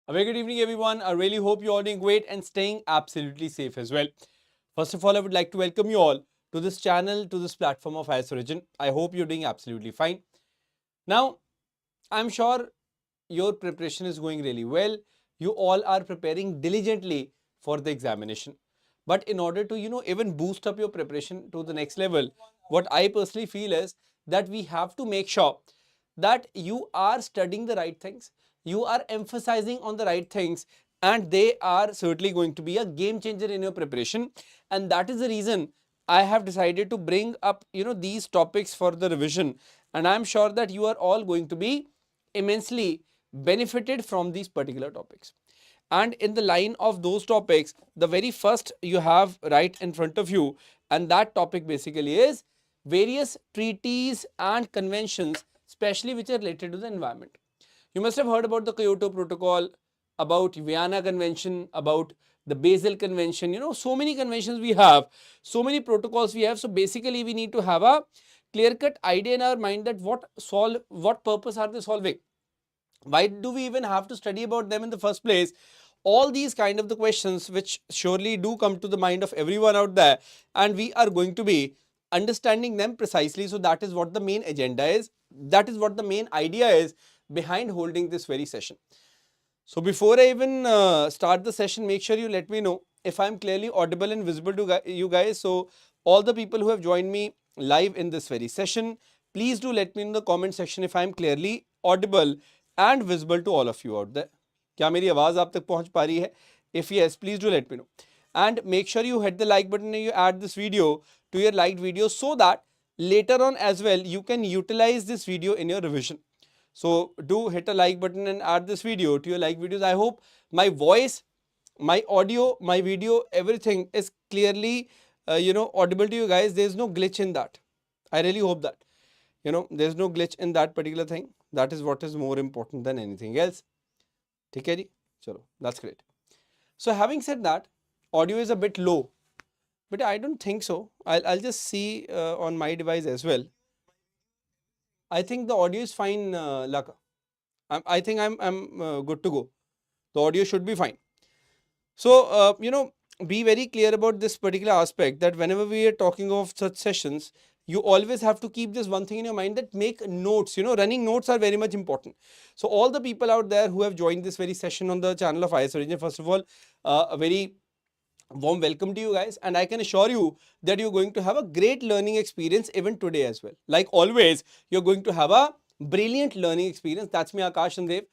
A very good evening, everyone. I really hope you're all doing great and staying absolutely safe as well. First of all, I would like to welcome you all to this channel, to this platform of IAS Origin. I hope you're doing absolutely fine. Now, I'm sure your preparation is going really well. You all are preparing diligently for the examination. But in order to, even boost up your preparation to the next level, what I personally feel is that we have to make sure that you are studying the right things, you are emphasizing on the right things, and they are certainly going to be a game changer in your preparation. And that is the reason I have decided to bring up, these topics for the revision. And I'm sure that you are all going to be immensely benefited from these particular topics. And in the line of those topics, the very first you have right in front of you, and that topic basically is various treaties and conventions, especially which are related to the environment. You must have heard about the Kyoto Protocol, about Vienna Convention, about the Basel Convention. So many conventions we have, so many protocols we have. So basically, we need to have a clear-cut idea in our mind that what purpose are they solving? Why do we even have to study about them in the first place? All these kind of the questions which surely do come to the mind of everyone out there, and we are going to be understanding them precisely. So that is what the main agenda is. That is what the main idea is behind holding this very session. So before I even start the session, make sure you let me know if I'm clearly audible and visible to you guys. So all the people who have joined me live in this very session, please do let me know in the comment section if I'm clearly audible and visible to all of you out there. क्या मेरी आवाज आप तक पहुंच पा रही है? If yes, please do let me know. And make sure you hit the like button and you add this video to your liked video so that later on as well you can utilize this video in your revision. So do hit a like button and add this video to your like videos. I hope my voice, my audio, my video, everything is clearly audible to you guys. There's no glitch in that. I really hope that there's no glitch in that particular thing. That is what is more important than anything else. ठीक है जी, चलो, that's great. So having said that, audio is a bit low, but I don't think so. I'll just see on my device as well. I think the audio is fine, Laka. I think I'm good to go. The audio should be fine. So be very clear about this particular aspect, that whenever we are talking of such sessions, you always have to keep this one thing in your mind, that make notes. Running notes are very much important. So all the people out there who have joined this very session on the channel of IAS Origin, first of all, a very warm welcome to you guys, and I can assure you that you're going to have a great learning experience even today as well. Like always, you're going to have a brilliant learning experience. That's me, Akash and Dev.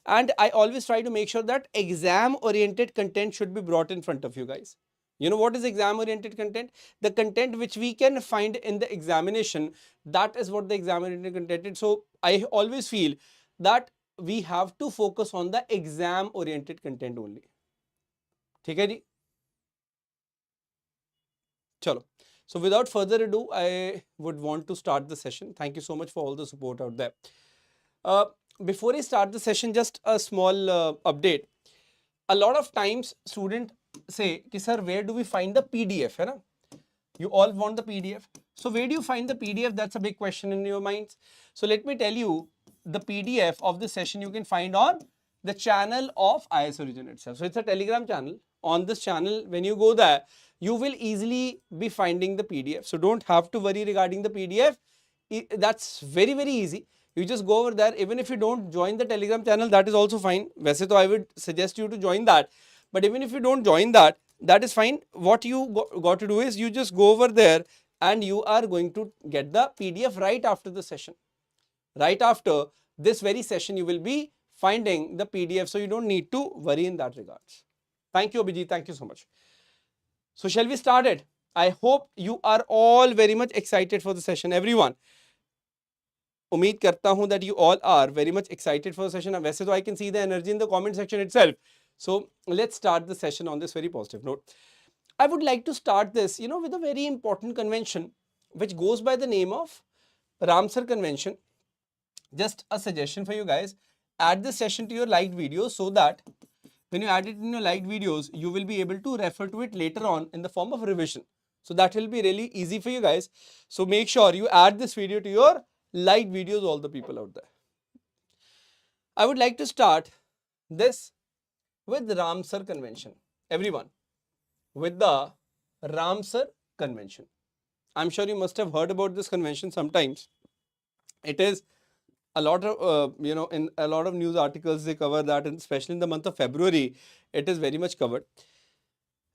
And I always try to make sure that exam oriented content should be brought in front of you guys. You know what is exam oriented content? The content which we can find in the examination, that is what the exam oriented content is. So I always feel that we have to focus on the exam oriented content only. ठीक है जी? Chalo. So without further ado, I would want to start the session. Thank you so much for all the support out there. Before I start the session, just a small update. A lot of times students say, sir, where do we find the PDF? Hai na? You all want the PDF. So where do you find the PDF? That's a big question in your minds. So let me tell you, the PDF of the session you can find on the channel of IAS Origin itself. So it's a Telegram channel. On this channel, when you go there, you will easily be finding the PDF. So don't have to worry regarding the PDF. That's very, very easy. You just go over there. Even if you don't join the Telegram channel, that is also fine. वैसे तो I would suggest you to join that. But even if you don't join that, that is fine. What you got to do is you just go over there and you are going to get the PDF right after the session. Right after this very session, you will be finding the PDF. So you don't need to worry in that regards. Thank you, Abhijit. Thank you so much. So shall we start it? I hope you are all very much excited for the session. Everyone. उम्मीद करता हूं that you all are very much excited for the session. वैसे तो I can see the energy in the comment section itself. So let's start the session on this very positive note. I would like to start this, with a very important convention which goes by the name of Ramsar Convention. Just a suggestion for you guys. Add this session to your liked videos so that when you add it in your liked videos, you will be able to refer to it later on in the form of revision. So that will be really easy for you guys. So make sure you add this video to your liked videos, all the people out there. I would like to start this with Ramsar Convention. Everyone, with the Ramsar Convention. I'm sure you must have heard about this convention sometimes. It is a lot of, in a lot of news articles they cover that, and especially in the month of February, it is very much covered.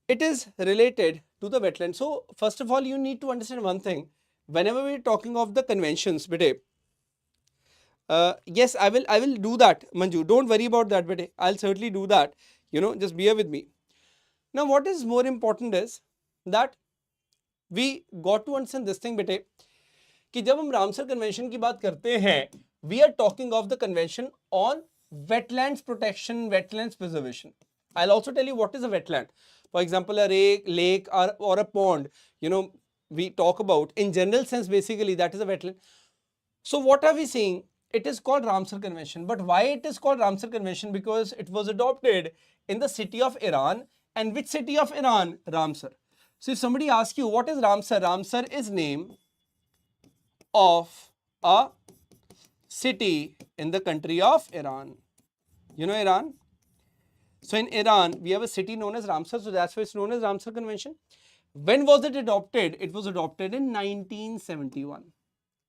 It is related to the wetland. So first of all, you need to understand one thing. Whenever we're talking of the conventions, bete, yes, I will do that, Manju. Don't worry about that, bete. I'll certainly do that. Just bear with me. Now, what is more important is that we got to understand this thing, bete, कि जब हम Ramsar convention की बात करते हैं, we are talking of the convention on wetlands protection, wetlands preservation. I'll also tell you what is a wetland. For example, a lake or a pond, we talk about in general sense, basically that is a wetland. So what are we saying? It is called Ramsar Convention. But why it is called Ramsar Convention? Because it was adopted in the city of Iran. And which city of Iran? Ramsar. So if somebody asks you, what is Ramsar? Ramsar is name of a city in the country of Iran. You know Iran? So in Iran, we have a city known as Ramsar. So that's why it's known as Ramsar Convention. When was it adopted? It was adopted in 1971.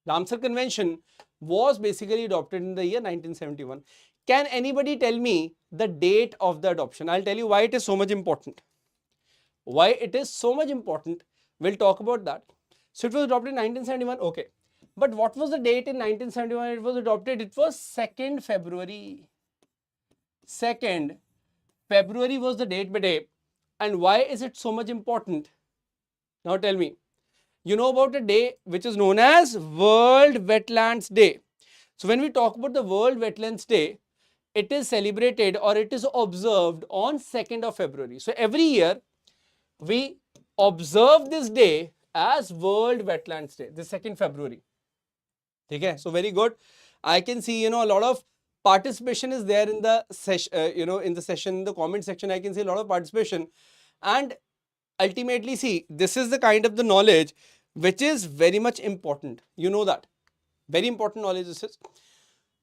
Ramsar Convention was basically adopted in the year 1971. Can anybody tell me the date of the adoption? I'll tell you why it is so much important. Why it is so much important. We'll talk about that. So it was adopted in 1971. Okay. But what was the date in 1971 it was adopted? It was 2nd February. 2nd February was the date, bete. And why is it so much important? Now tell me. You know about a day which is known as World Wetlands Day. So when we talk about the World Wetlands Day, it is celebrated or it is observed on 2nd of February. So every year we observe this day as World Wetlands Day, the 2nd February. Okay, so very good. I can see, a lot of participation is there in the session, in the session, in the comment section. I can see a lot of participation. And ultimately, see, this is the kind of the knowledge which is very much important. You know that. Very important knowledge this is.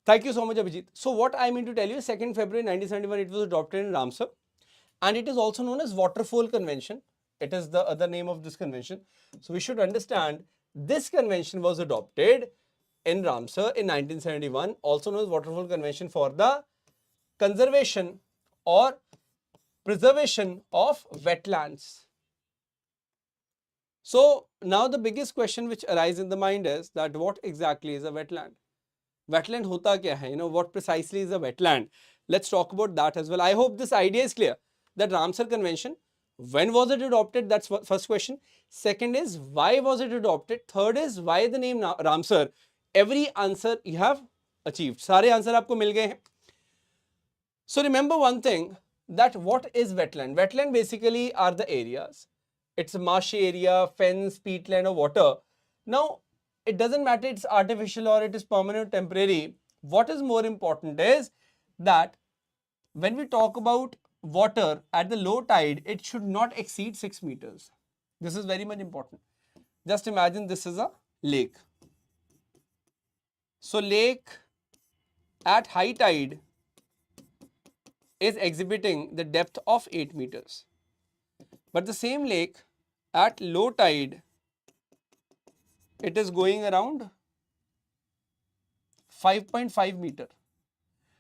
Thank you so much, Abhijit. So what I mean to tell you, 2nd February 1971, it was adopted in Ramsar. And it is also known as Waterfall Convention. It is the other name of this convention. So we should understand this convention was adopted in Ramsar in 1971, also known as Waterfall Convention for the conservation or preservation of wetlands. So now the biggest question which arises in the mind is that what exactly is a wetland? Wetland hota kya hai? What precisely is a wetland? Let's talk about that as well. I hope this idea is clear that Ramsar Convention, when was it adopted? That's first question. Second is why was it adopted? Third is why the name Ramsar? Every answer you have achieved. Sare answer aapko mil gaye hain. So remember one thing, that what is wetland? Wetland basically are the areas. It's a marshy area, fence, peatland or water. Now, it doesn't matter it's artificial or it is permanent or temporary. What is more important is that when we talk about water at the low tide, it should not exceed 6 meters. This is very much important. Just imagine this is a lake. So lake at high tide is exhibiting the depth of 8 meters. But the same lake at low tide, it is going around 5.5 meter.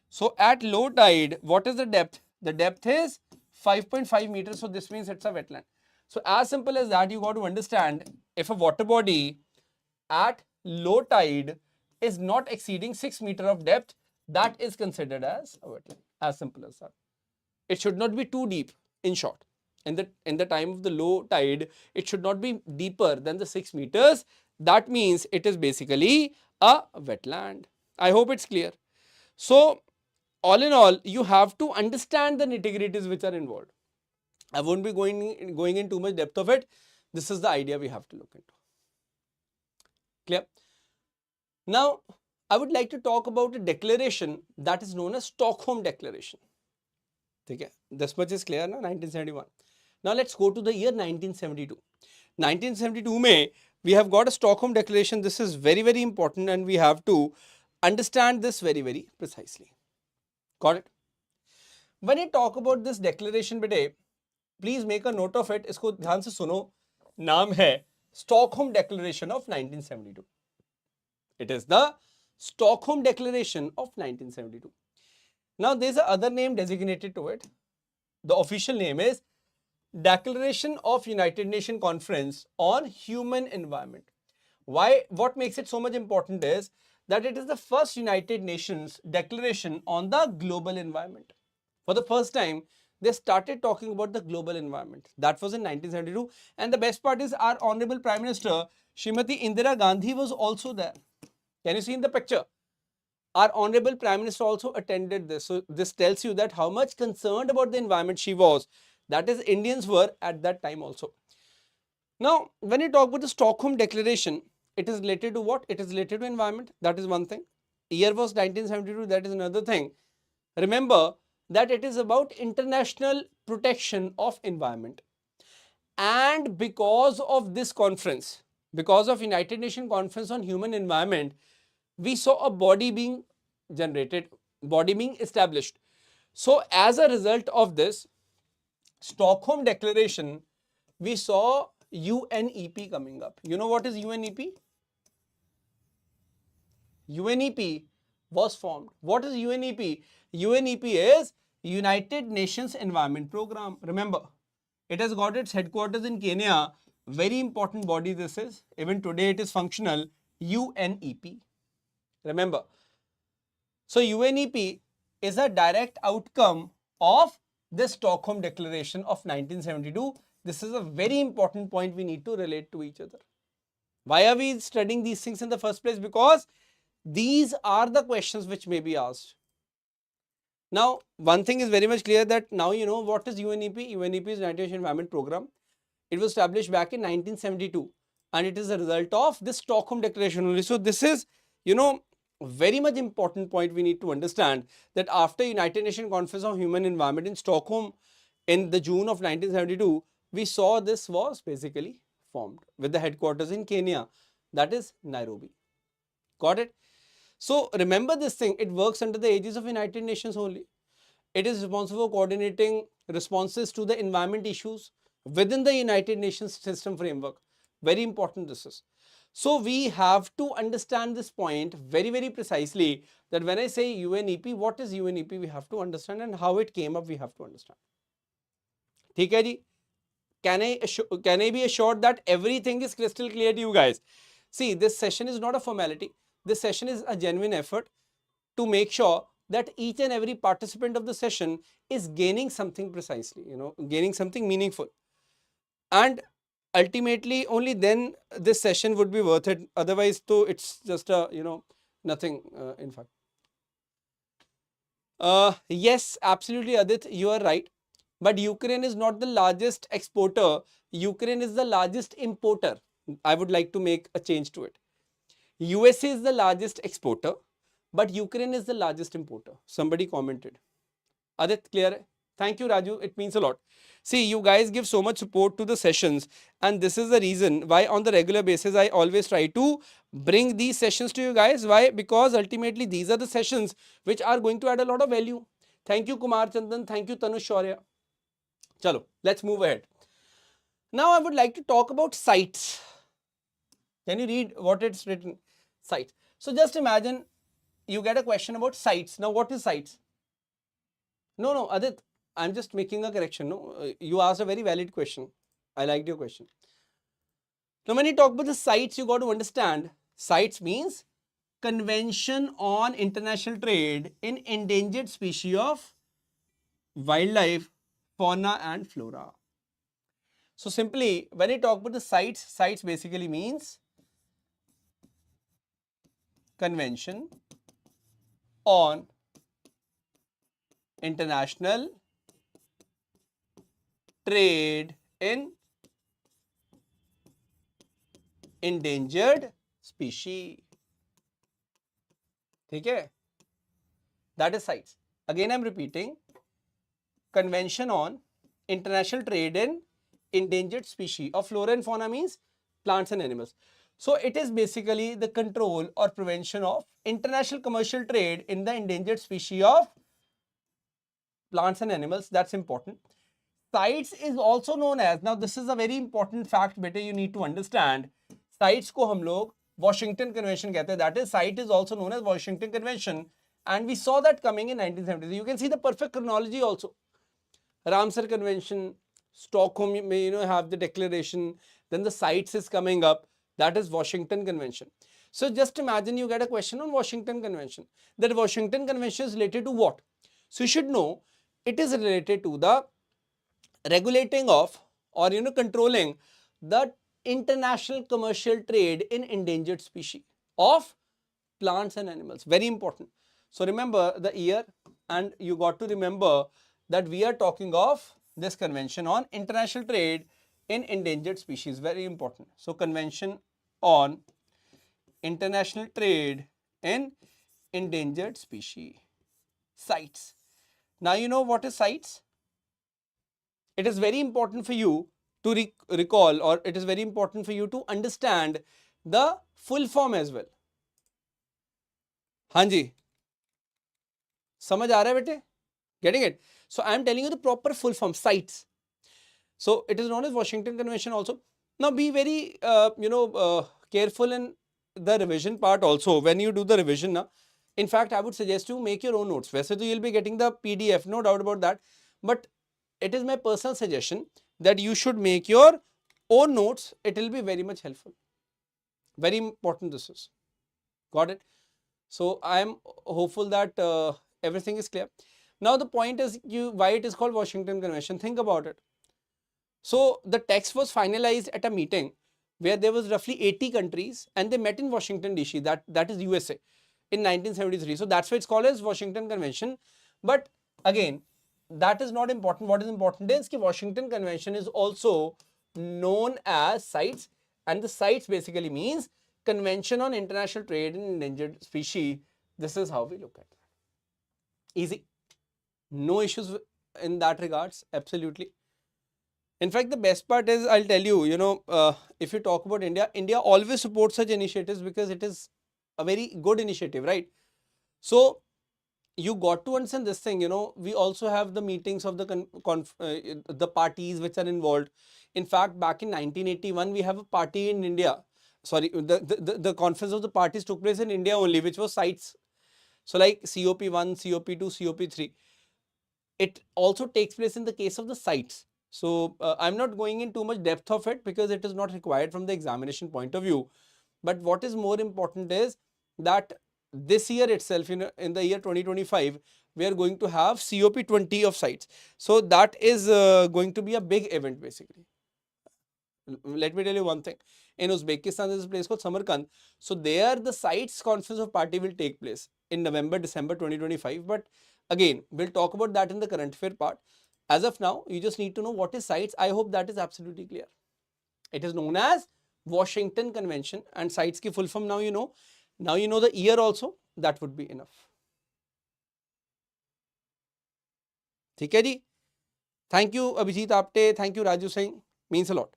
So at low tide, what is the depth? The depth is 5.5 meters. So this means it's a wetland. So as simple as that, you got to understand if a water body at low tide is not exceeding 6 meter of depth, that is considered as a wetland. As simple as that. It should not be too deep, in short. In the time of the low tide, it should not be deeper than the 6 meters. That means it is basically a wetland. I hope it's clear. So all in all, you have to understand the nitty-gritties which are involved. I won't be going in too much depth of it. This is the idea we have to look into. Clear? Now, I would like to talk about a declaration that is known as Stockholm Declaration. Okay? This much is clear now, 1971. Now, let's go to the year 1972. 1972 mein, we have got a Stockholm Declaration. This is very, very important and we have to understand this very, very precisely. Got it? When you talk about this declaration bete, please make a note of it. इसको ध्यान से सुनो. नाम है Stockholm Declaration of 1972. It is the Stockholm Declaration of 1972. Now there is a other name designated to it. The official name is Declaration of United Nations Conference on Human Environment. Why? What makes it so much important is that it is the first United Nations declaration on the global environment. For the first time, they started talking about the global environment. That was in 1972. And the best part is our Honorable Prime Minister, Srimati Indira Gandhi, was also there. Can you see in the picture? Our Honorable Prime Minister also attended this. So this tells you that how much concerned about the environment she was. That is, Indians were at that time also. Now, when you talk about the Stockholm Declaration, it is related to what? It is related to environment. That is one thing. Year was 1972. That is another thing. Remember that it is about international protection of environment. And because of this conference, because of United Nations Conference on Human Environment, we saw a body being generated, body being established. So as a result of this Stockholm Declaration, we saw UNEP coming up. You know what is UNEP? UNEP was formed. What is UNEP? UNEP is United Nations Environment Program. Remember, it has got its headquarters in Kenya. Very important body this is. Even today it is functional. UNEP. Remember. So UNEP is a direct outcome of the Stockholm Declaration of 1972. This is a very important point we need to relate to each other. Why are we studying these things in the first place? Because these are the questions which may be asked. Now, one thing is very much clear that now you know what is UNEP. UNEP is United Nations Environment Program. It was established back in 1972 and it is a result of this Stockholm Declaration only. So this is, you know, very much important point we need to understand that after United Nations Conference on Human Environment in Stockholm in the June of 1972, we saw this was basically formed with the headquarters in Kenya, that is Nairobi. Got it? So remember this thing, it works under the aegis of United Nations only. It is responsible for coordinating responses to the environment issues within the United Nations system framework. Very important this is. So we have to understand this point very, very precisely that when I say UNEP, what is UNEP? We have to understand and how it came up, we have to understand. ठीक है जी? Can I be assured that everything is crystal clear to you guys? See, this session is not a formality. This session is a genuine effort to make sure that each and every participant of the session is gaining something precisely, you know, gaining something meaningful. And ultimately, only then this session would be worth it. Otherwise, though, it's just a, you know, nothing, in fact. Yes, absolutely, Adit, you are right. But Ukraine is not the largest exporter. Ukraine is the largest importer. I would like to make a change to it. USA is the largest exporter, but Ukraine is the largest importer. Somebody commented. Adit, clear? Thank you, Raju. It means a lot. See, you guys give so much support to the sessions, and this is the reason why on the regular basis I always try to bring these sessions to you guys. Why? Because ultimately these are the sessions which are going to add a lot of value. Thank you, Kumar Chandan. Thank you, Tanush Shaurya. Chalo, let's move ahead. Now I would like to talk about CITES. Can you read what it's written? CITES. So just imagine you get a question about CITES. Now what is CITES? No, Adit, I'm just making a correction. No, you asked a very valid question. I liked your question. Now when you talk about the CITES, you got to understand CITES means Convention on International Trade in Endangered Species of Wildlife, Fauna and Flora. So simply, when you talk about the CITES basically means Convention on International Trade in Endangered Species. Okay? That is CITES. Again, I'm repeating. Convention on International Trade in Endangered Species of Flora and Fauna means plants and animals. So it is basically the control or prevention of international commercial trade in the endangered species of plants and animals. That's important. CITES is also known as, now this is a very important fact, beta, you need to understand. CITES को हम लोग Washington Convention कहते हैं. That is, CITES is also known as Washington Convention, and we saw that coming in 1970. You can see the perfect chronology also. Ramsar Convention, Stockholm, you may have the declaration, then the CITES is coming up. That is Washington Convention. So just imagine you get a question on Washington Convention. That Washington Convention is related to what? So you should know it is related to the regulating of, or controlling the international commercial trade in endangered species of plants and animals. Very important. So remember the year, and you got to remember that we are talking of this convention on international trade in endangered species. Very important. So convention on international trade in endangered species, CITES. Now you know what is CITES. It is very important for you to recall, or it is very important for you to understand the full form as well. हाँ जी, समझ आ रहा है बेटे? Getting it? So I am telling you the proper full form, CITES. So it is known as Washington Convention also. Now be very careful in the revision part also. When you do the revision now, in fact I would suggest you make your own notes. वैसे तो you'll be getting the PDF, no doubt about that, but it is my personal suggestion that you should make your own notes. It will be very much helpful. Very important this is. Got it? So I am hopeful that everything is clear. Now the point is why it is called Washington Convention. Think about it. So the text was finalized at a meeting where there was roughly 80 countries, and they met in Washington DC, that is USA, in 1973. So that's why it's called as Washington Convention. But again, that is not important. What is important is that Washington Convention is also known as CITES, and the CITES basically means Convention on International Trade in Endangered Species. This is how we look at it. Easy. No issues in that regards. Absolutely. In fact, the best part is, I'll tell you, if you talk about India, India always supports such initiatives because it is a very good initiative, right? So you got to understand this thing, we also have the meetings of the parties which are involved. In fact, back in 1981, we have a party in India. Sorry, the conference of the parties took place in India only, which was CITES. So like COP1, COP2, COP3. It also takes place in the case of the CITES. So I'm not going in too much depth of it because it is not required from the examination point of view. But what is more important is that this year itself, in the year 2025, we are going to have COP20 of CITES. So that is going to be a big event basically. Let me tell you one thing. In Uzbekistan, there is a place called Samarkand. So there the CITES conference of party will take place in November, December 2025. But again, we'll talk about that in the current affair part. As of now, you just need to know what is CITES. I hope that is absolutely clear. It is known as Washington Convention, and CITES ki full form now you know. Now you know the year also. That would be enough. ठीक है जी. Thank you Abhijit Apte. Thank you Raju Singh. Means a lot.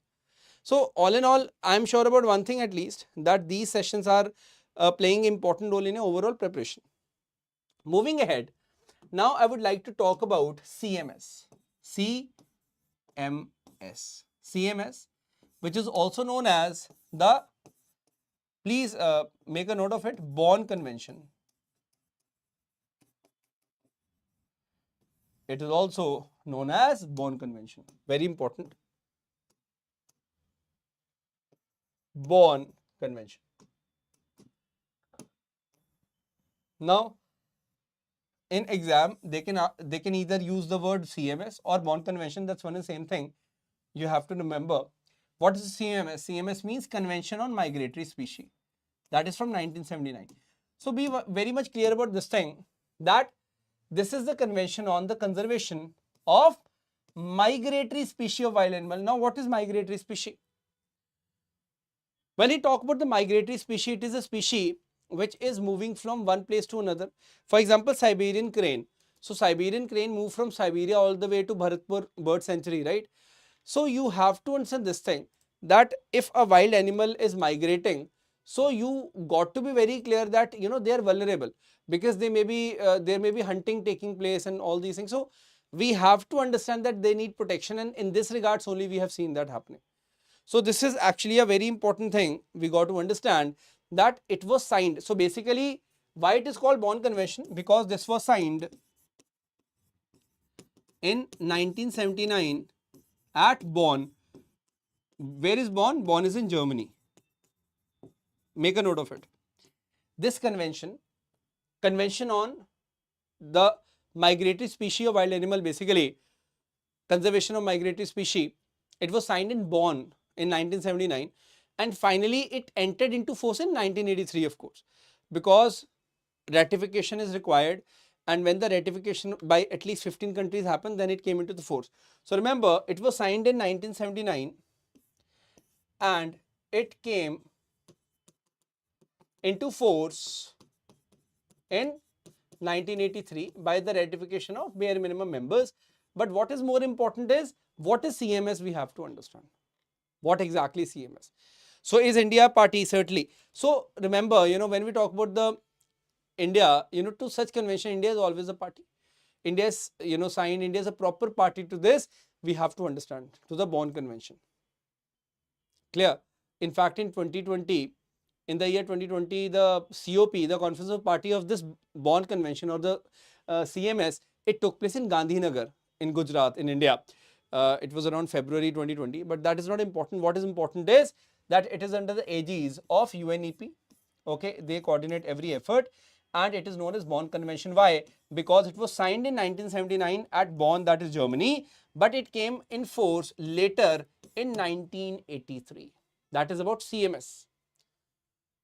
So all in all, I am sure about one thing at least, that these sessions are playing an important role in your overall preparation. Moving ahead, now I would like to talk about CMS. CMS, which is also known as the, please make a note of it, Bonn Convention. It is also known as Bonn Convention. Very important. Bonn Convention. Now, in exam, they can either use the word CMS or Bonn Convention. That's one and the same thing. You have to remember what is CMS. CMS means Convention on Migratory Species. That is from 1979. So be very much clear about this thing, that this is the convention on the conservation of migratory species of wild animal. Now, what is migratory species? When we talk about the migratory species, it is a species which is moving from one place to another. For example, Siberian crane. So Siberian crane move from Siberia all the way to Bharatpur bird sanctuary, right? So you have to understand this thing, that if a wild animal is migrating, so you got to be very clear that they are vulnerable, because there may be hunting taking place and all these things. So we have to understand that they need protection, and in this regards only we have seen that happening. So this is actually a very important thing we got to understand, that it was signed. So basically, why it is called Bonn Convention? Because this was signed in 1979 at Bonn. Where is Bonn? Bonn is in Germany. Make a note of it. This convention on the migratory species of wild animal, basically conservation of migratory species, it was signed in Bonn in 1979, and finally it entered into force in 1983, of course, because ratification is required, and when the ratification by at least 15 countries happened, then it came into the force. So remember, it was signed in 1979 and it came into force in 1983 by the ratification of bare minimum members. But what is more important is, what is CMS? We have to understand what exactly CMS. So is India a party? Certainly. So remember, when we talk about the India, to such convention, India is always a party. India is, signed, India is a proper party to this. We have to understand, to the Bonn Convention. Clear? In fact, in 2020, in the year 2020, the COP, the Conference of Party of this Bonn Convention, or the CMS, it took place in Gandhinagar in Gujarat, in India. It was around February 2020, but that is not important. What is important is that it is under the aegis of UNEP. Okay, they coordinate every effort, and it is known as Bonn Convention. Why? Because it was signed in 1979 at Bonn, that is Germany, but it came in force later in 1983. That is about CMS.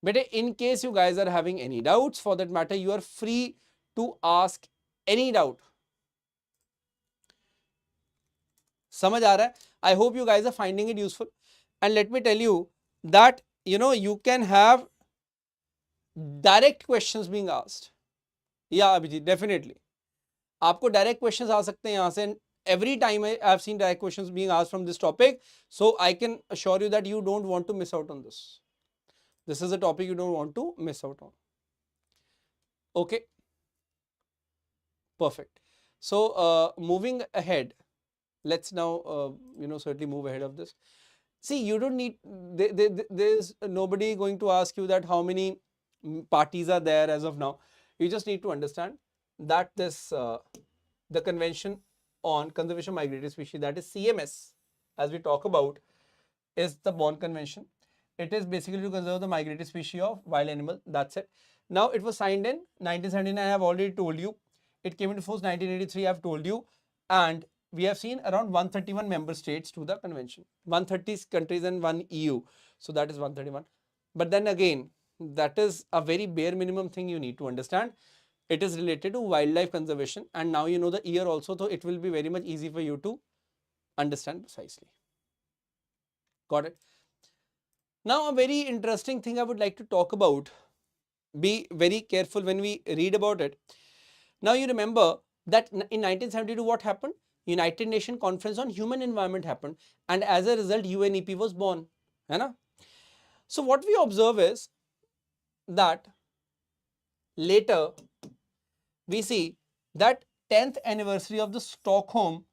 But in case you guys are having any doubts, for that matter, you are free to ask any doubt. Samajh aa raha hai? I hope you guys are finding it useful. And let me tell you that, you can have direct questions being asked. Yeah, Abhijit, definitely. आपको direct questions आ सकते हैं यहाँ से. And every time I have seen direct questions being asked from this topic, so I can assure you that you don't want to miss out on this. This is a topic you don't want to miss out on. Okay. Perfect. So moving ahead, let's now certainly move ahead of this. See, you don't need, there's nobody going to ask you that how many parties are there as of now. You just need to understand that this the Convention on Conservation of Migratory Species, that is CMS, as we talk about, is the Bonn Convention. It is basically to conserve the migratory species of wild animal. That's it. Now, it was signed in 1979. I have already told you. It came into force 1983. I have told you, and we have seen around 131 member states to the convention. 130 countries and 1 EU. So that is 131. But then again, that is a very bare minimum thing you need to understand. It is related to wildlife conservation, and now you know the year also, so it will be very much easy for you to understand precisely. Got it? Now, a very interesting thing I would like to talk about. Be very careful when we read about it. Now, you remember that in 1972, what happened? United Nations Conference on Human Environment happened, and as a result, UNEP was born. Hai na? So, what we observe is that later we see that 10th anniversary of the Stockholm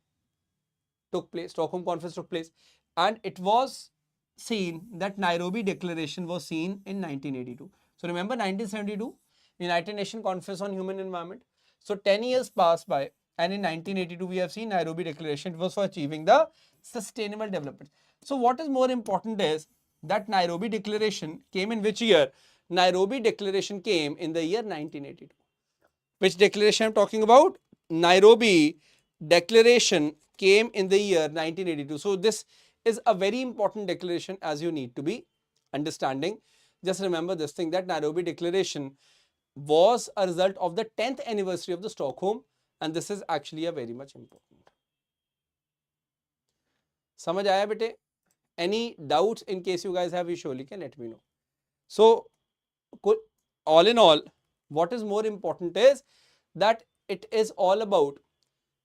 Conference took place, and it was seen that Nairobi Declaration was seen in 1982. So remember 1972, United Nations Conference on Human Environment. So 10 years passed by, and in 1982 we have seen Nairobi Declaration. It was for achieving the sustainable development. So what is more important is that Nairobi Declaration came in which year? Nairobi Declaration came in the year 1982. Which declaration I'm talking about? Nairobi Declaration came in the year 1982. So this is a very important declaration, as you need to be understanding. Just remember this thing, that Nairobi Declaration was a result of the 10th anniversary of the Stockholm, and this is actually a very much important. Samajh aaya bete? Any doubts? In case you guys have, you surely can let me know. So all in all, what is more important is that it is all about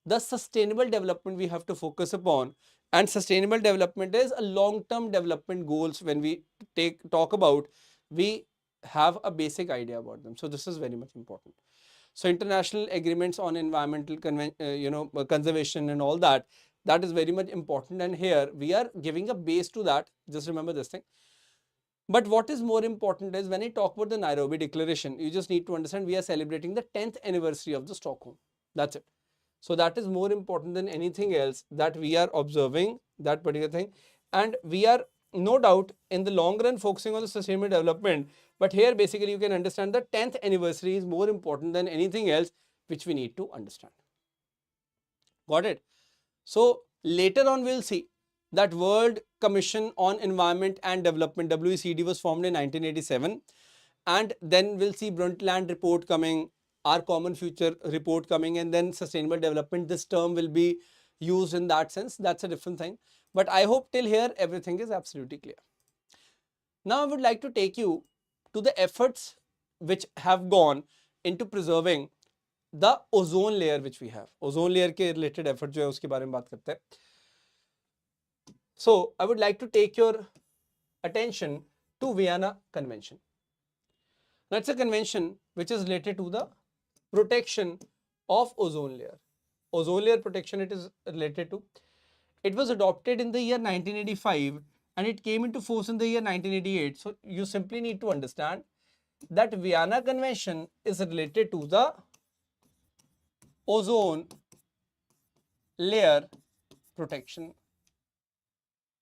the sustainable development we have to focus upon, and sustainable development is a long-term development goals. When we talk about, we have a basic idea about them. So this is very much important. So international agreements on environmental conservation and all that, that is very much important, and here we are giving a base to that. Just remember this thing. But what is more important is when I talk about the Nairobi Declaration, you just need to understand we are celebrating the 10th anniversary of the Stockholm. That's it. So that is more important than anything else, that we are observing that particular thing, and we are no doubt in the long run focusing on the sustainable development. But here basically you can understand the 10th anniversary is more important than anything else which we need to understand. Got it? So later on we'll see that World Commission on Environment and Development, WECD, was formed in 1987, and then we'll see Brundtland report coming, our common future report coming, and then sustainable development. This term will be used in that sense. That's a different thing. But I hope till here everything is absolutely clear. Now I would like to take you to the efforts which have gone into preserving the ozone layer which we have. Ozone layer के related effort जो है उसके बारे में बात करते हैं. So I would like to take your attention to Vienna Convention. Now it's a convention which is related to the protection of ozone layer. Ozone layer protection it is related to. It was adopted in the year 1985 and it came into force in the year 1988. So you simply need to understand that Vienna Convention is related to the ozone layer protection.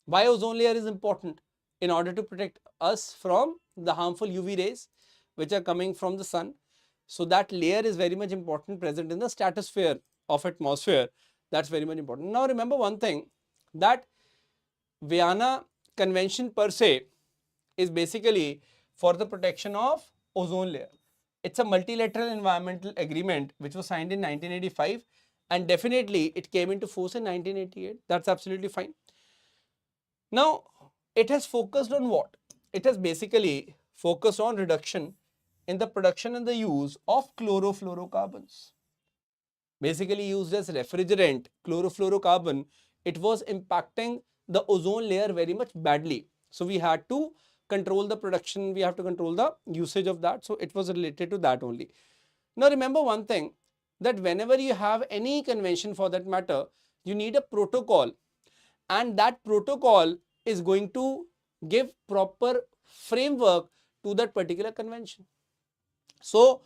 Why ozone layer is important? In order to protect us from the harmful UV rays which are coming from the sun. So that layer is very much important, present in the stratosphere of atmosphere. That's very much important. Now remember one thing, that Vienna Convention per se is basically for the protection of ozone layer. It's a multilateral environmental agreement which was signed in 1985 and definitely it came into force in 1988. That's absolutely fine. Now it has focused on what? It has basically focused on reduction in the production and the use of chlorofluorocarbons. Basically used as refrigerant, chlorofluorocarbon, it was impacting the ozone layer very much badly. So we had to control the production, we have to control the usage of that. So it was related to that only. Now remember one thing, that whenever you have any convention for that matter, you need a protocol, and that protocol is going to give proper framework to that particular convention. So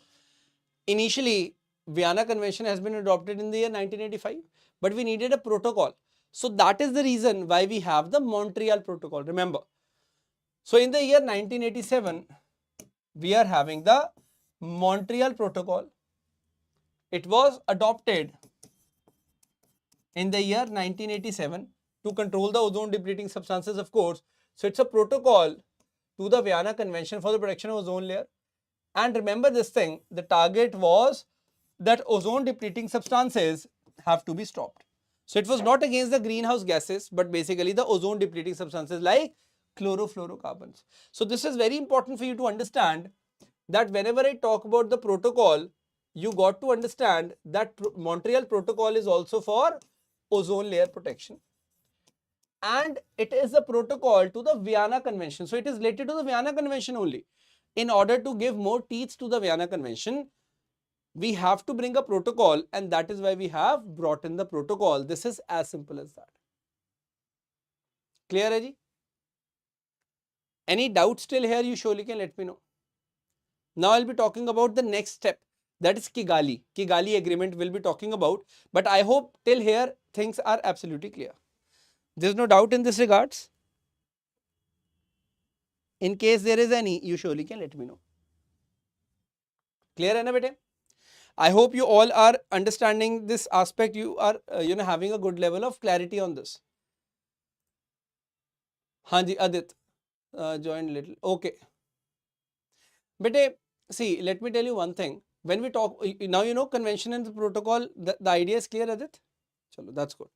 initially Vienna Convention has been adopted in the year 1985, but we needed a protocol. So that is the reason why we have the Montreal Protocol. Remember, so in the year 1987 we are having the Montreal Protocol. It was adopted in the year 1987 to control the ozone depleting substances, of course. So it's a protocol to the Vienna Convention for the protection of ozone layer. And remember this thing, the target was that ozone depleting substances have to be stopped. So it was not against the greenhouse gases, but basically the ozone depleting substances like chlorofluorocarbons. So this is very important for you to understand, that whenever I talk about the protocol, you got to understand that Montreal Protocol is also for ozone layer protection. And it is a protocol to the Vienna Convention. So it is related to the Vienna Convention only. In order to give more teeth to the Vienna Convention, we have to bring a protocol, and that is why we have brought in the protocol. This is as simple as that. Clear, Raji? Any doubts still here, you surely can let me know. Now I'll be talking about the next step, that is Kigali. Kigali Agreement we'll be talking about, but I hope till here things are absolutely clear. There's no doubt in this regards. In case there is any, you surely can let me know. Clear hai na bete? I hope you all are understanding this aspect. You are having a good level of clarity on this. Hanji Adit joined little. Okay. Bete, see, let me tell you one thing. When we talk, now you know convention and the protocol, the idea is clear, Adit? Chalo, that's good.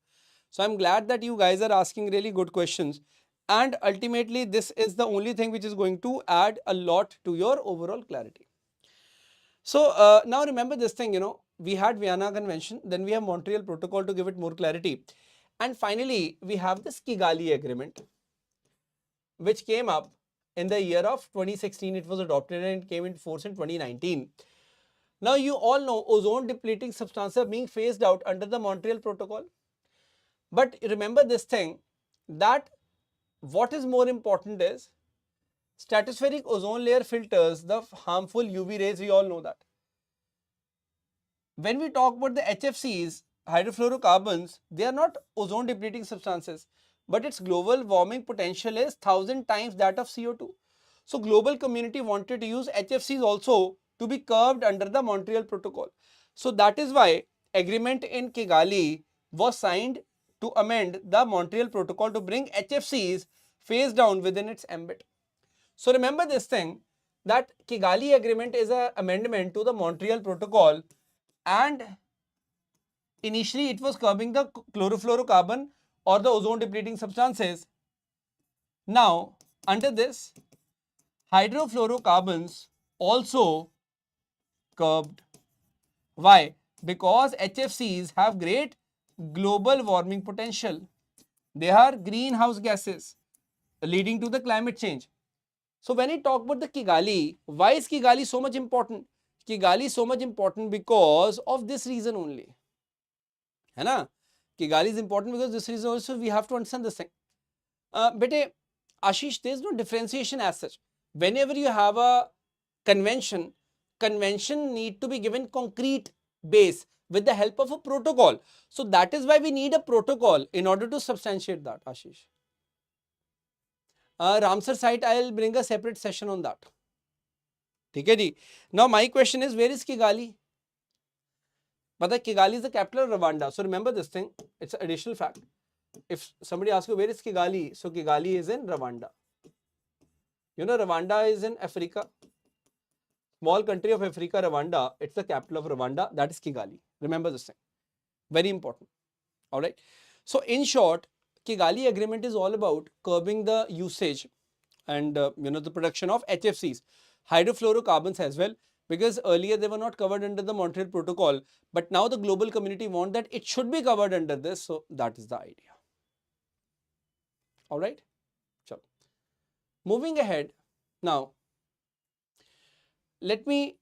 So I'm glad that you guys are asking really good questions. And ultimately, this is the only thing which is going to add a lot to your overall clarity. So now remember this thing, we had Vienna Convention, then we have Montreal Protocol to give it more clarity. And finally, we have this Kigali Agreement, which came up in the year of 2016. It was adopted and it came into force in 2019. Now you all know ozone depleting substances are being phased out under the Montreal Protocol. But remember this thing, that what is more important is stratospheric ozone layer filters the harmful UV rays, we all know that. When we talk about the HFCs, hydrofluorocarbons, they are not ozone depleting substances, but its global warming potential is 1000 times that of CO2. So global community wanted to use HFCs also to be curbed under the Montreal Protocol. So that is why agreement in Kigali was signed to amend the Montreal Protocol to bring HFCs phased down within its ambit. So remember this thing, that Kigali Agreement is an amendment to the Montreal Protocol, and initially it was curbing the chlorofluorocarbon or the ozone depleting substances. Now under this, hydrofluorocarbons also curbed. Why? Because HFCs have great global warming potential. They are greenhouse gases leading to the climate change. So when I talk about the Kigali, why is Kigali so much important? Kigali is so much important because of this reason only. है ना? Kigali is important because this reason also we have to understand this thing. Bete, Ashish, there is no differentiation as such. Whenever you have a convention, convention need to be given concrete base with the help of a protocol. So that is why we need a protocol in order to substantiate that, Ashish. Ramsar site, I will bring a separate session on that. Okay, now my question is, where is Kigali? But Kigali is the capital of Rwanda. So remember this thing, it's an additional fact. If somebody asks you, where is Kigali? So Kigali is in Rwanda. You know, Rwanda is in Africa. Small country of Africa, Rwanda. It's the capital of Rwanda. That is Kigali. Remember this thing. Very important. All right. So in short, Kigali Agreement is all about curbing the usage and the production of HFCs, hydrofluorocarbons as well, because earlier they were not covered under the Montreal Protocol, but now the global community want that it should be covered under this. So that is the idea. All right. So moving ahead now, let me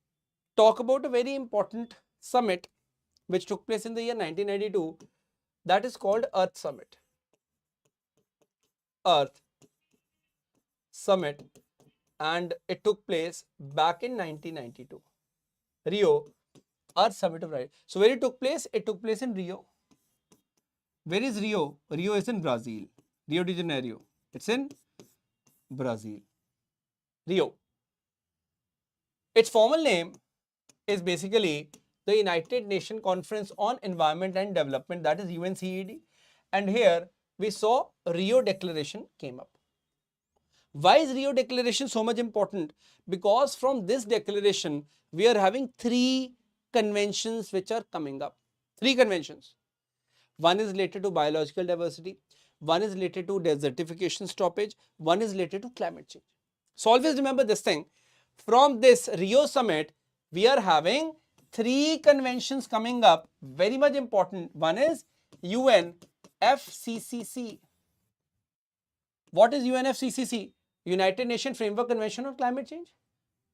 talk about a very important summit which took place in the year 1992, that is called Earth Summit. Earth Summit, and it took place back in 1992. Rio Earth Summit of Rio. So where it took place? It took place in Rio. Where is Rio? Rio is in Brazil. Rio de Janeiro. It's in Brazil. Rio. Its formal name is basically the United Nations Conference on Environment and Development, that is UNCED. And here we saw Rio Declaration came up. Why is Rio Declaration so much important? Because from this declaration, we are having 3 conventions which are coming up. 3 conventions. One is related to biological diversity, one is related to desertification stoppage, one is related to climate change. So always remember this thing. From this Rio Summit, we are having 3 conventions coming up, very much important. One is UNFCCC. What is UNFCCC? United Nations Framework Convention on Climate Change.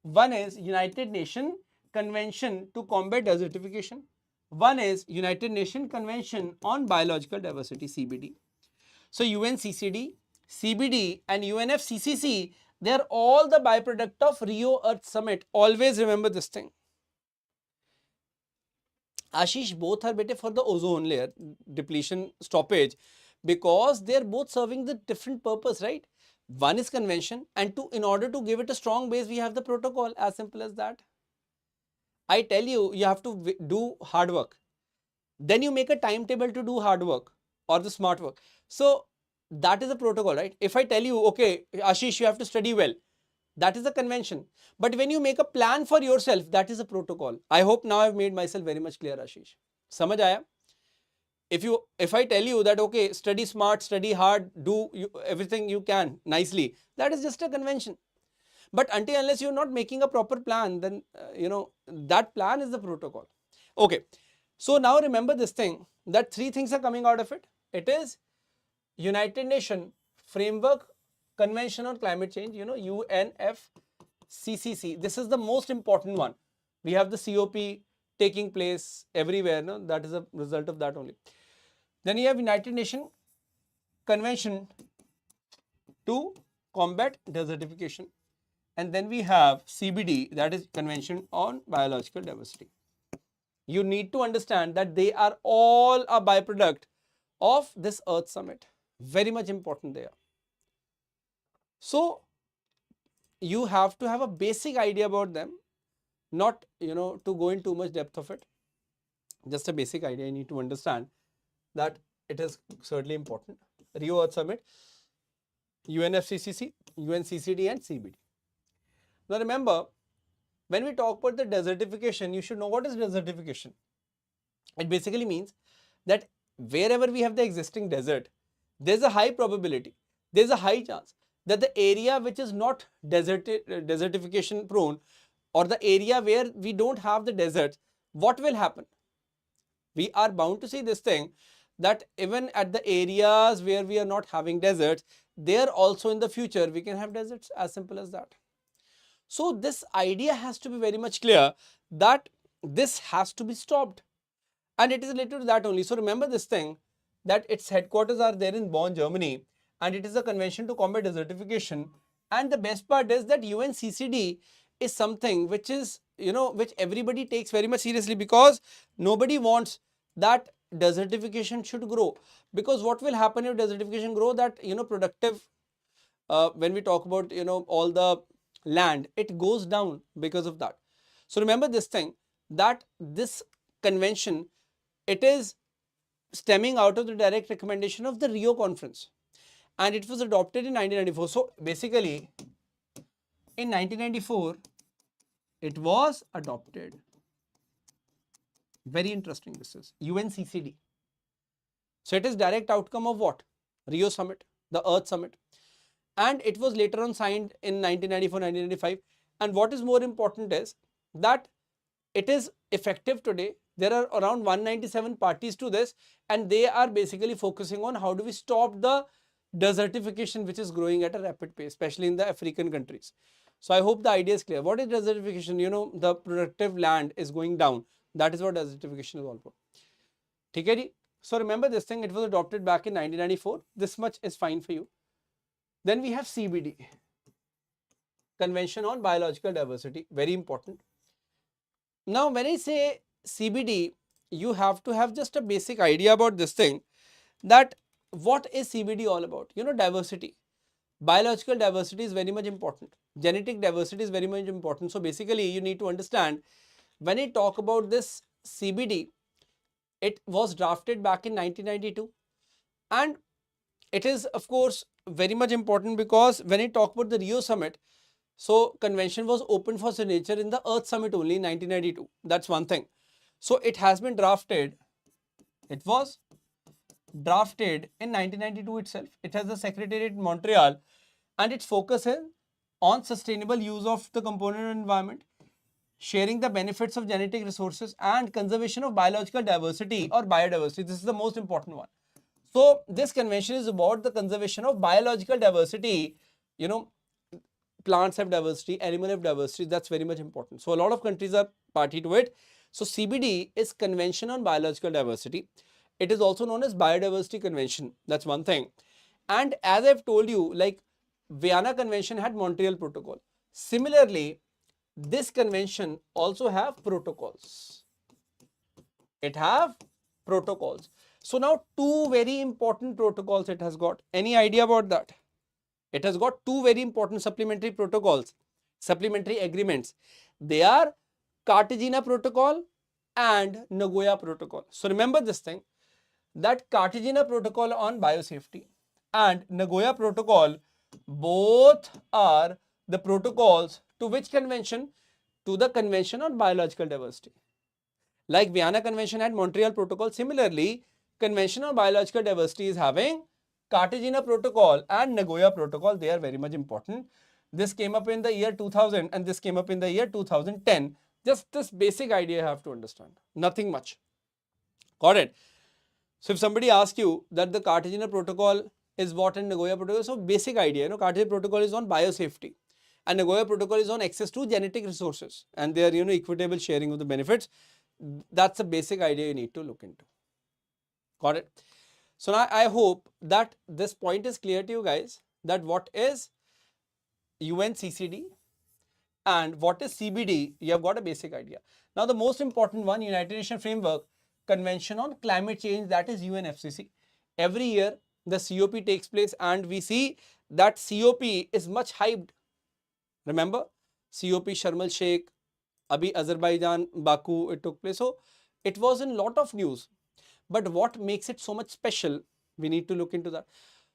One is United Nations Convention to Combat Desertification. One is United Nations Convention on Biological Diversity, CBD. So UNCCD, CBD and UNFCCC, they are all the byproduct of Rio Earth Summit. Always remember this thing. Ashish, both are better for the ozone layer depletion stoppage because they are both serving the different purpose, right? One is convention, and in order to give it a strong base, we have the protocol, as simple as that. I tell you, you have to do hard work. Then you make a timetable to do hard work or the smart work. So that is a protocol, right? If I tell you, okay, Ashish, you have to study well, that is a convention. But when you make a plan for yourself, that is a protocol. I hope now I've made myself very much clear, Ashish. Samajh aaya? If I tell you that, okay, study smart, study hard, do everything you can nicely, that is just a convention. But until unless you're not making a proper plan, then, that plan is the protocol. Okay. So now remember this thing, that 3 things are coming out of it. It is United Nations Framework Convention on Climate Change, UNFCCC. This is the most important one. We have the COP taking place everywhere. No? That is a result of that only. Then you have United Nations Convention to combat desertification. And then we have CBD, that is Convention on Biological Diversity. You need to understand that they are all a byproduct of this Earth Summit. Very much important there. So you have to have a basic idea about them, not to go in too much depth of it. Just a basic idea you need to understand that it is certainly important. Rio Earth Summit, UNFCCC, UNCCD and CBD. Now remember, when we talk about the desertification, you should know what is desertification. It basically means that wherever we have the existing desert, there's a high probability, there's a high chance that the area which is not desertification prone, or the area where we don't have the deserts, what will happen? We are bound to see this thing, that even at the areas where we are not having deserts, there also in the future we can have deserts, as simple as that. So this idea has to be very much clear that this has to be stopped, and it is related to that only. So remember this thing, that its headquarters are there in Bonn, Germany, and it is a convention to combat desertification. And the best part is that UNCCD is something which is, which everybody takes very much seriously, because nobody wants that desertification should grow. Because what will happen if desertification grow, that productive, when we talk about all the land, it goes down because of that. So remember this thing, that this convention, it is stemming out of the direct recommendation of the Rio conference, and it was adopted in 1994. So basically in 1994 it was adopted. Very interesting this is UNCCD. So it is direct outcome of what? Rio Summit, the Earth Summit, and it was later on signed in 1994-1995. And what is more important is that it is effective today. There are around 197 parties to this, and they are basically focusing on how do we stop the desertification which is growing at a rapid pace, especially in the African countries. So I hope the idea is clear. What is desertification? The productive land is going down. That is what desertification is all about. Okay? So remember this thing, it was adopted back in 1994. This much is fine for you. Then we have CBD, Convention on Biological Diversity, very important. Now when I say CBD, you have to have just a basic idea about this thing, that what is CBD all about? Diversity. Biological diversity is very much important. Genetic diversity is very much important. So basically you need to understand, when I talk about this CBD, it was drafted back in 1992, and it is of course very much important because when I talk about the Rio Summit, so convention was open for signature in the Earth Summit only in 1992. That's one thing. So it has been drafted. It was drafted in 1992 itself. It has a secretariat in Montreal, and its focus is on sustainable use of the component environment, sharing the benefits of genetic resources, and conservation of biological diversity or biodiversity. This is the most important one. So this convention is about the conservation of biological diversity. Plants have diversity, animal have diversity. That's very much important. So a lot of countries are party to it. So CBD is Convention on Biological Diversity. It is also known as Biodiversity Convention. That's one thing. And as I've told you, like Vienna Convention had Montreal Protocol. Similarly, this convention also have protocols. It have protocols. So now two very important protocols it has got. Any idea about that? It has got two very important supplementary protocols, supplementary agreements. They are Cartagena Protocol and Nagoya Protocol. So remember this thing, that Cartagena Protocol on biosafety and Nagoya Protocol, both are the protocols to which convention? To the Convention on Biological Diversity. Like Vienna Convention had Montreal Protocol, similarly Convention on Biological Diversity is having Cartagena Protocol and Nagoya Protocol. They are very much important. This came up in the year 2000 and this came up in the year 2010. Just this basic idea you have to understand. Nothing much. Got it? So if somebody asks you that the Cartagena Protocol is what and Nagoya Protocol, so basic idea, Cartagena Protocol is on biosafety. and Nagoya Protocol is on access to genetic resources and their equitable sharing of the benefits. That's the basic idea you need to look into. Got it? So now I hope that this point is clear to you guys, that what is UNCCD and what is CBD, you have got a basic idea. Now the most important one, United Nations Framework Convention on Climate Change, that is UNFCCC. Every year the COP takes place and we see that COP is much hyped. Remember COP Sharm el Sheikh, Abhi Azerbaijan, Baku, it took place. So it was in lot of news. But what makes it so much special? We need to look into that.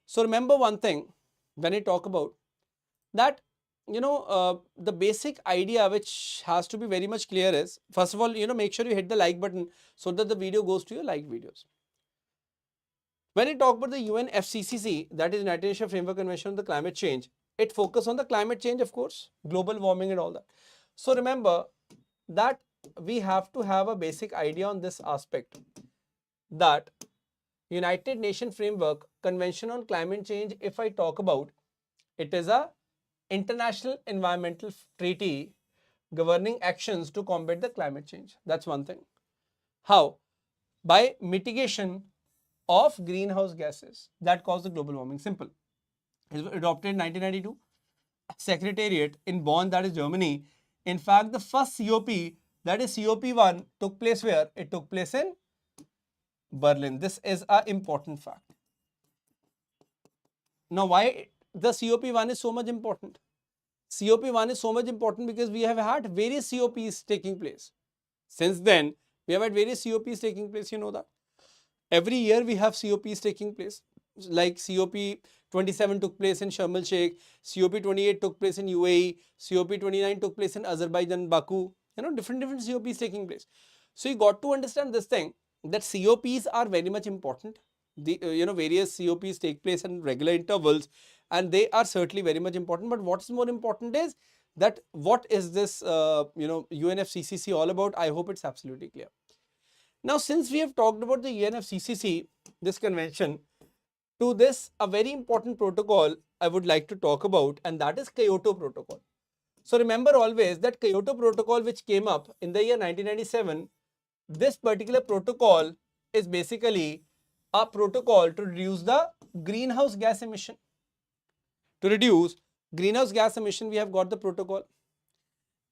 So remember one thing when I talk about that, the basic idea which has to be very much clear is, first of all, make sure you hit the like button so that the video goes to your like videos. When I talk about the UNFCCC, that is United Nations Framework Convention on the Climate Change, it focuses on the climate change, of course, global warming and all that. So remember that we have to have a basic idea on this aspect, that United Nations Framework Convention on Climate Change, if I talk about, it is a international environmental treaty governing actions to combat the climate change. That's one thing. How? By mitigation of greenhouse gases that cause the global warming. Simple. It was adopted in 1992. Secretariat in Bonn, that is Germany. In fact, the first COP, that is COP1, took place where? It took place in Berlin. This is an important fact. Now, why the COP1 is so much important? COP1 is so much important because we have had various COPs taking place. Since then, we have had various COPs taking place, you know that. Every year we have COPs taking place. Like COP27 took place in Sharm el Sheikh, COP28 took place in UAE, COP29 took place in Azerbaijan, Baku, different COPs taking place. So you got to understand this thing, that COPs are very much important. The various COPs take place in regular intervals and they are certainly very much important. But what's more important is that what is this UNFCCC all about? I hope it's absolutely clear. Now, since we have talked about the UNFCCC, this convention, to this a very important protocol I would like to talk about, and that is Kyoto Protocol. So remember always that Kyoto Protocol, which came up in the year 1997, this particular protocol is basically a protocol to reduce the greenhouse gas emission. To reduce greenhouse gas emission, we have got the protocol.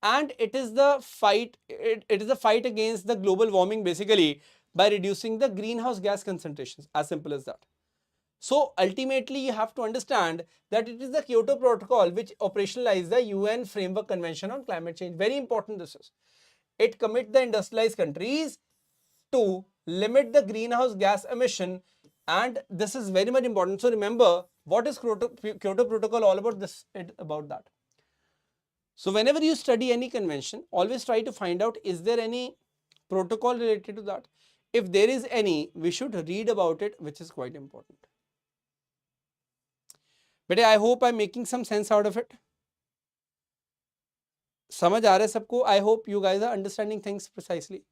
And it is the fight, it is a fight against the global warming basically by reducing the greenhouse gas concentrations, as simple as that. So ultimately you have to understand that it is the Kyoto Protocol which operationalizes the UN Framework Convention on Climate Change. Very important this is. It commits the industrialized countries to limit the greenhouse gas emission, and this is very much important. So remember, what is Kyoto Protocol all about? About that. So whenever you study any convention, always try to find out, is there any protocol related to that? If there is any, we should read about it, which is quite important. But I hope I'm making some sense out of it. समझ आ रहा है सबको? I hope you guys are understanding things precisely.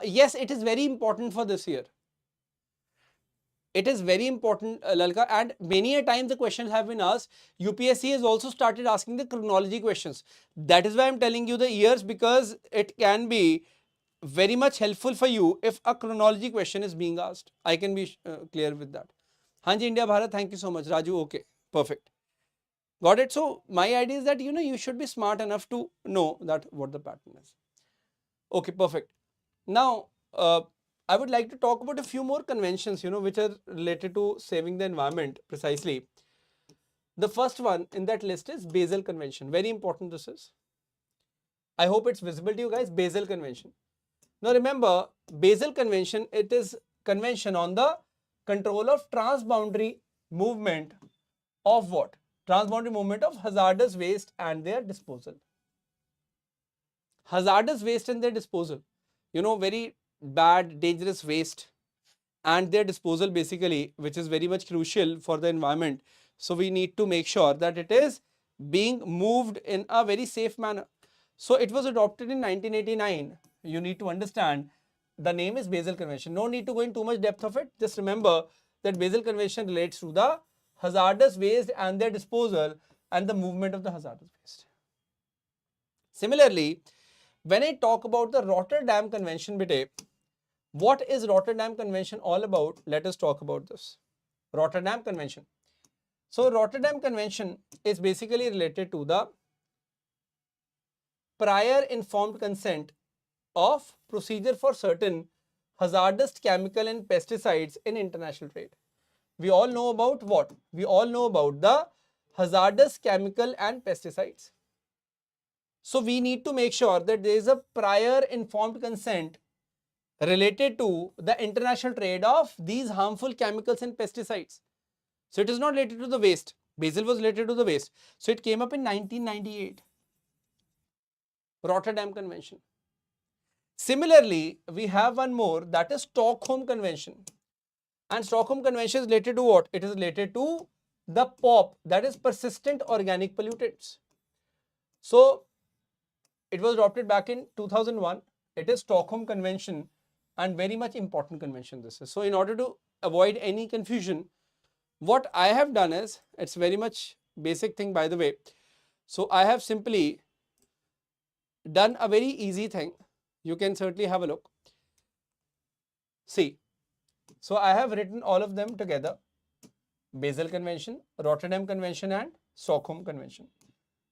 Yes, it is very important for this year. It is very important, Lalka, and many a time the questions have been asked. UPSC has also started asking the chronology questions. That is why I'm telling you the years, because it can be very much helpful for you if a chronology question is being asked. I can be clear with that. Hanji India Bharat, thank you so much. Raju, okay, perfect. Got it? So my idea is that you should be smart enough to know that what the pattern is. Okay, perfect. Now, I would like to talk about a few more conventions, which are related to saving the environment precisely. The first one in that list is Basel Convention. Very important this is. I hope it's visible to you guys. Basel Convention. Now remember, Basel Convention, it is convention on the control of transboundary movement of what? Transboundary movement of hazardous waste and their disposal. Hazardous waste and their disposal. Very bad, dangerous waste and their disposal basically, which is very much crucial for the environment. So we need to make sure that it is being moved in a very safe manner. So it was adopted in 1989. You need to understand the name is Basel Convention. No need to go in too much depth of it. Just remember that Basel Convention relates to the hazardous waste and their disposal and the movement of the hazardous waste. Similarly, when I talk about the Rotterdam Convention, bete, what is Rotterdam Convention all about? Let us talk about this. Rotterdam Convention. So Rotterdam Convention is basically related to the prior informed consent of procedure for certain hazardous chemical and pesticides in international trade. We all know about what? We all know about the hazardous chemical and pesticides. So we need to make sure that there is a prior informed consent related to the international trade of these harmful chemicals and pesticides. So it is not related to the waste. Basel was related to the waste. So it came up in 1998. Rotterdam Convention. Similarly, we have one more, that is Stockholm Convention. And Stockholm Convention is related to what? It is related to the POP, that is persistent organic pollutants. So it was adopted back in 2001. It is Stockholm Convention and very much important convention this is. So in order to avoid any confusion, what I have done is, it's very much basic thing by the way. So I have simply done a very easy thing. You can certainly have a look. See, so I have written all of them together. Basel Convention, Rotterdam Convention and Stockholm Convention.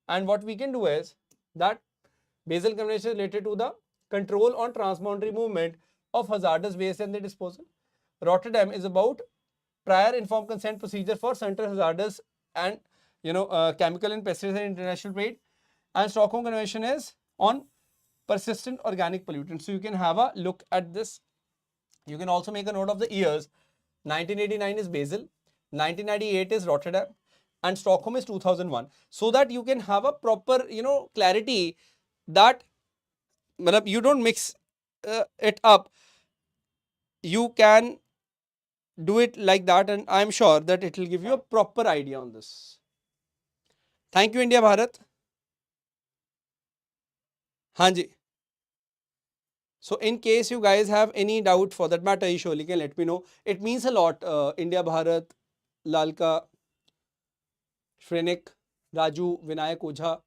And what we can do is that Basel Convention is related to the control on transboundary movement of hazardous waste and their disposal. Rotterdam is about prior informed consent procedure for certain hazardous and chemical and pesticide in international trade. And Stockholm Convention is on persistent organic pollutants. So you can have a look at this. You can also make a note of the years. 1989 is Basel, 1998 is Rotterdam, and Stockholm is 2001. So that you can have a proper, clarity that you don't mix it up. You can do it like that, and I'm sure that it will give you a proper idea on this. Thank you, India Bharat. Hanji. So in case you guys have any doubt for that matter, you surely can let me know. It means a lot. India Bharat, Lalka, Shrenik, Raju, Vinayak Ojha.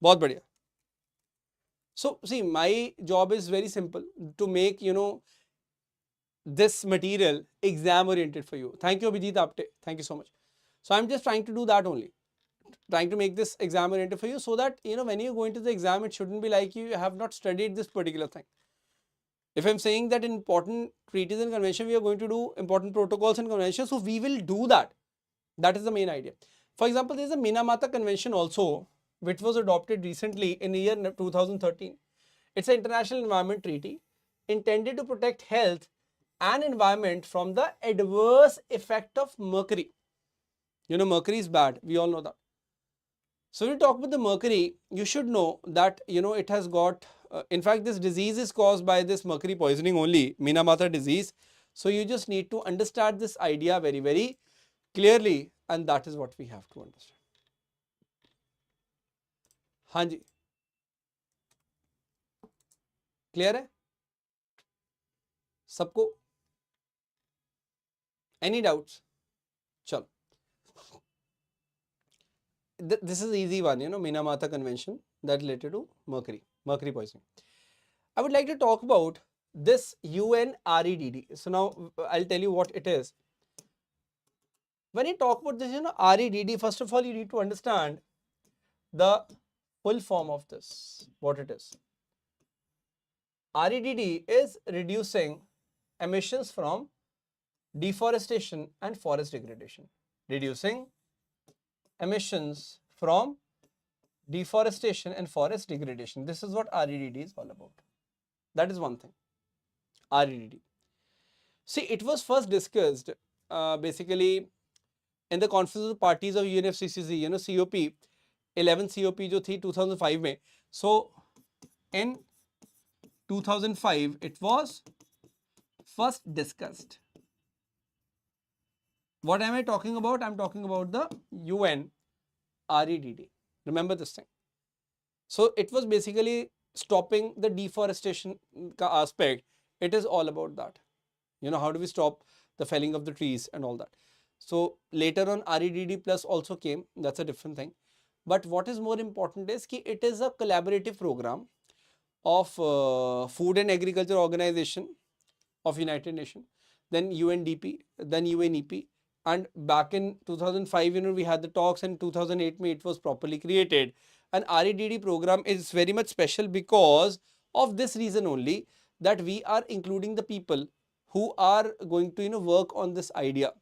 बहुत बढ़िया. So see, my job is very simple, to make this material exam oriented for you. Thank you, Abhijit Apte. Thank you so much. So I'm just trying to do that only. Trying to make this exam oriented for you, so that when you go into the exam, it shouldn't be like you have not studied this particular thing. If I'm saying that in important treaties and convention we are going to do important protocols and conventions, so we will do that. That is the main idea. For example, there is a Minamata Convention also, which was adopted recently in the year 2013. It's an international environment treaty intended to protect health and environment from the adverse effect of mercury. Mercury is bad. We all know that. So when you talk about the mercury, you should know that, it has got, in fact, this disease is caused by this mercury poisoning only, Minamata disease. So you just need to understand this idea very, very clearly, and that is what we have to understand. Hanji. Clear hai? Sabko? Any doubts? Chalo. This is the easy one, Minamata Convention, that related to mercury poisoning. I would like to talk about this UNREDD. So now I'll tell you what it is. When you talk about this, REDD, first of all, you need to understand the full form of this, what it is. REDD is reducing emissions from deforestation and forest degradation. Reducing emissions from deforestation and forest degradation. This is what REDD is all about. That is one thing. REDD. See, it was first discussed basically in the Conference of the Parties of UNFCCC, COP, 11th COP jo thi 2005 mein. So in 2005 it was first discussed. What am I talking about? I'm talking about the UNREDD. Remember this thing. So it was basically stopping the deforestation aspect. It is all about that. How do we stop the felling of the trees and all that. So later on REDD plus also came, that's a different thing. But what is more important is that it is a collaborative program of Food and Agriculture Organization of United Nations, then UNDP, then UNEP, and back in 2005, we had the talks, and 2008 it was properly created. And REDD program is very much special because of this reason only, that we are including the people who are going to work on this idea.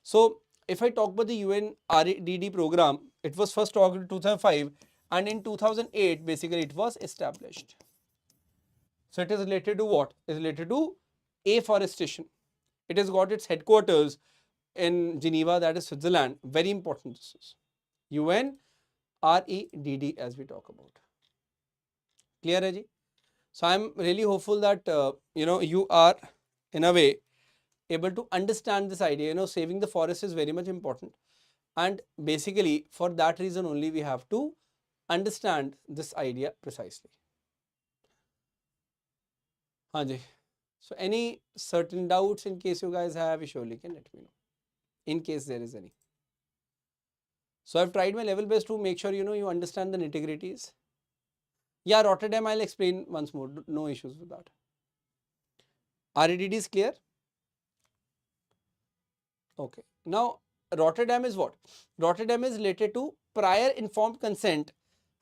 So if I talk about the UN REDD program, it was first talked in 2005, and in 2008 basically it was established. So it is related to what? It is related to afforestation. It has got its headquarters in Geneva, that is Switzerland. Very important this is. UNREDD as we talk about. Clear hai ji? So I am really hopeful that you are in a way able to understand this idea. Saving the forest is very much important, and basically for that reason only we have to understand this idea precisely. Haan ji. So any certain doubts in case you guys have, you surely can let me know, in case there is any. So I've tried my level best to make sure you understand the nitty-gritties. Yeah, Rotterdam I'll explain once more, no issues with that. REDD is clear? Okay. Now Rotterdam is what? Rotterdam is related to prior informed consent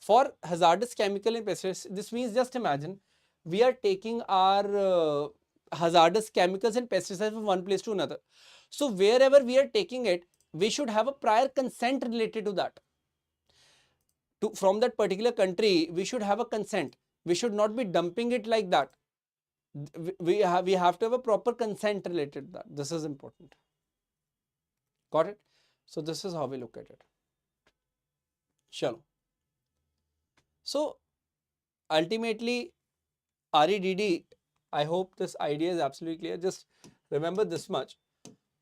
for hazardous chemical and pesticides. This means, just imagine, we are taking our hazardous chemicals and pesticides from one place to another. So wherever we are taking it, we should have a prior consent related to that. From that particular country, we should have a consent. We should not be dumping it like that. We have to have a proper consent related to that. This is important. Got it? So this is how we look at it. Chalo. So ultimately, REDD, I hope this idea is absolutely clear. Just remember this much,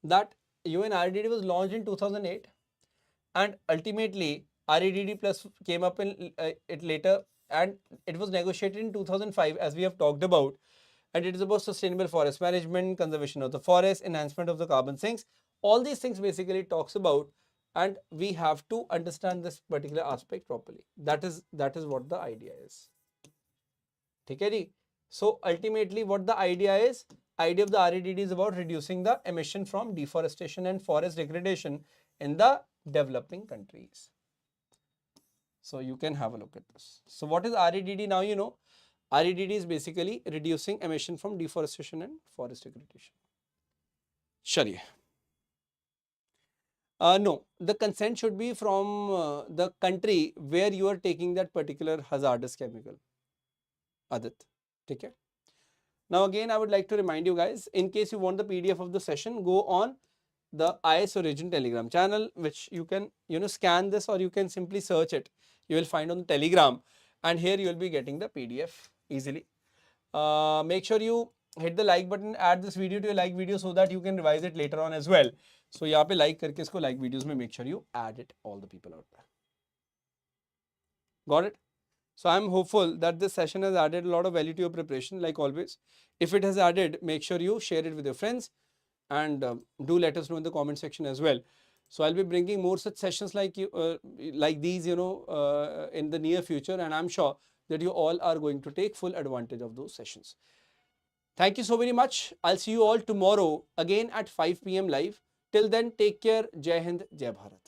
that UNREDD was launched in 2008, and ultimately REDD plus came up in it later, and it was negotiated in 2005 as we have talked about, and it is about sustainable forest management, conservation of the forest, enhancement of the carbon sinks. All these things basically talks about, and we have to understand this particular aspect properly. That is what the idea is. Okay, ji? So ultimately what the idea is, idea of the REDD is about reducing the emission from deforestation and forest degradation in the developing countries. So you can have a look at this. So what is REDD now? REDD is basically reducing emission from deforestation and forest degradation. Chaliye. No, the consent should be from the country where you are taking that particular hazardous chemical. Adit. Okay. Now again, I would like to remind you guys, in case you want the PDF of the session, go on the IAS Origin Telegram channel, which you can scan this, or you can simply search it. You will find on the Telegram, and here you will be getting the PDF easily. Make sure you hit the like button, add this video to your like video so that you can revise it later on as well. So यहाँ पे like करके इसको like videos में make sure you add it, all the people out there. Got it? So I'm hopeful that this session has added a lot of value to your preparation, like always. If it has added, make sure you share it with your friends, and do let us know in the comment section as well. So I'll be bringing more such sessions like these, in the near future, and I'm sure that you all are going to take full advantage of those sessions. Thank you so very much. I'll see you all tomorrow again at 5 PM live. Till then, take care. Jai Hind, Jai Bharat.